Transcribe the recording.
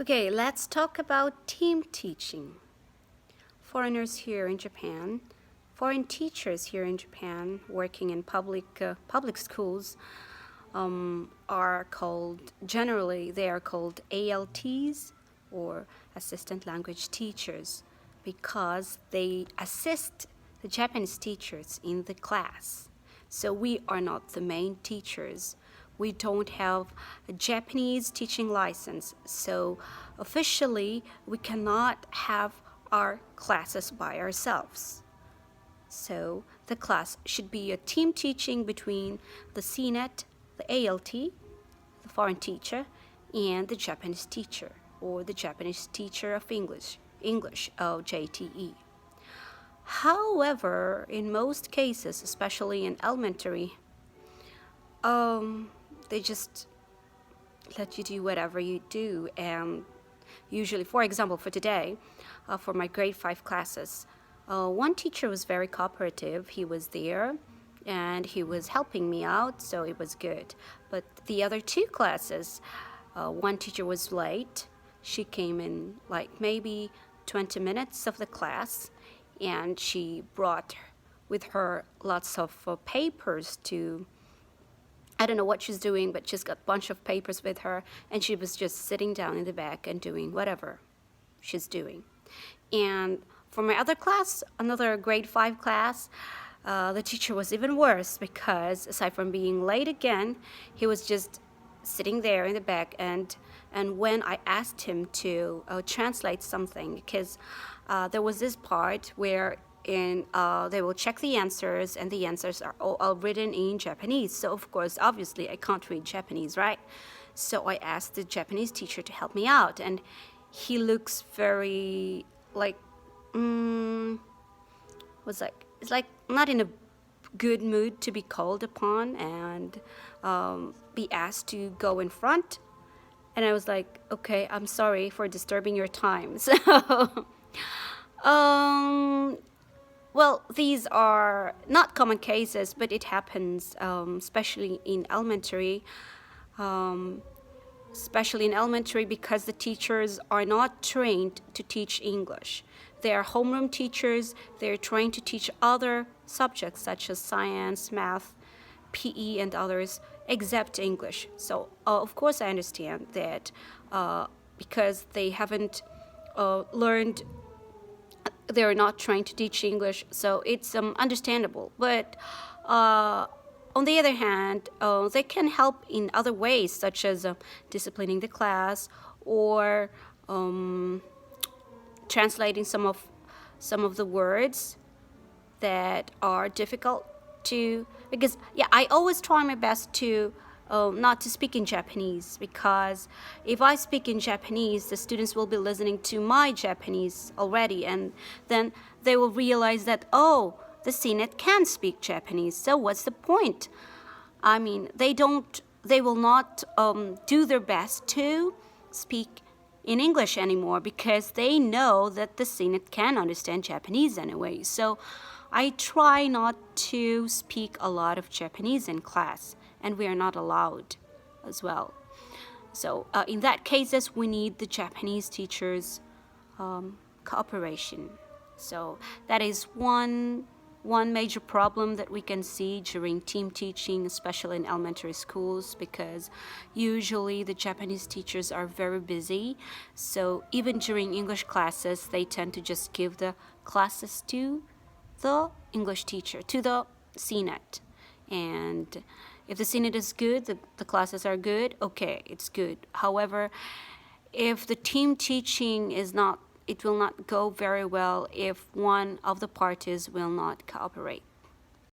Okay, let's talk about team teaching. Foreigners here in Japan, foreign teachers here in Japan working in public schools are called, generally they are called ALTs or assistant language teachers because they assist the Japanese teachers in the class. So we are not the main teachers. We don't have a Japanese teaching license, so officially we cannot have our classes by ourselves. So the class should be a team teaching between the CNET, the ALT, the foreign teacher, and the Japanese teacher, or the Japanese teacher of English, JTE. However, in most cases, especially in elementary, they just let you do whatever you do. And usually, for example, for today, for my grade 5 classes, one teacher was very cooperative. He was there and he was helping me out, so it was good. But the other 2 classes, one teacher was late. She came in like maybe 20 minutes of the class, and she brought with her lots of papers to, I don't know what she's doing, but she's got a bunch of papers with her, and she was just sitting down in the back and doing whatever she's doing. And for my other class, another grade 5 class, the teacher was even worse because aside from being late again, he was just sitting there in the back, and when I asked him to translate something, because there was this part where they will check the answers, and the answers are all written in Japanese. So of course, obviously, I can't read Japanese, right? So I asked the Japanese teacher to help me out, and he looks very like, it's like not in a good mood to be called upon and be asked to go in front. And I was like, okay, I'm sorry for disturbing your time. So, well, these are not common cases, but it happens, especially in elementary. Especially in elementary, because the teachers are not trained to teach English. They are homeroom teachers. They're trained to teach other subjects such as science, math, PE, and others, except English. So, of course, I understand that because they haven't learned, they're not trained to teach English, so it's understandable. But on the other hand, they can help in other ways, such as disciplining the class or translating some of the words that are difficult to. Because I always try my best to not to speak in Japanese, because if I speak in Japanese, the students will be listening to my Japanese already, and then they will realize that, oh, the CNET can speak Japanese, so what's the point? I mean, they will not do their best to speak in English anymore, because they know that the CNET can understand Japanese anyway. So I try not to speak a lot of Japanese in class, and we are not allowed as well. So in that cases, we need the Japanese teachers' cooperation. So that is one major problem that we can see during team teaching, especially in elementary schools, because usually the Japanese teachers are very busy. So even during English classes, they tend to just give the classes to the English teacher, to the CNET. And if the CNET is good, the classes are good, okay, it's good. However, if the team teaching is not, it will not go very well if one of the parties will not cooperate.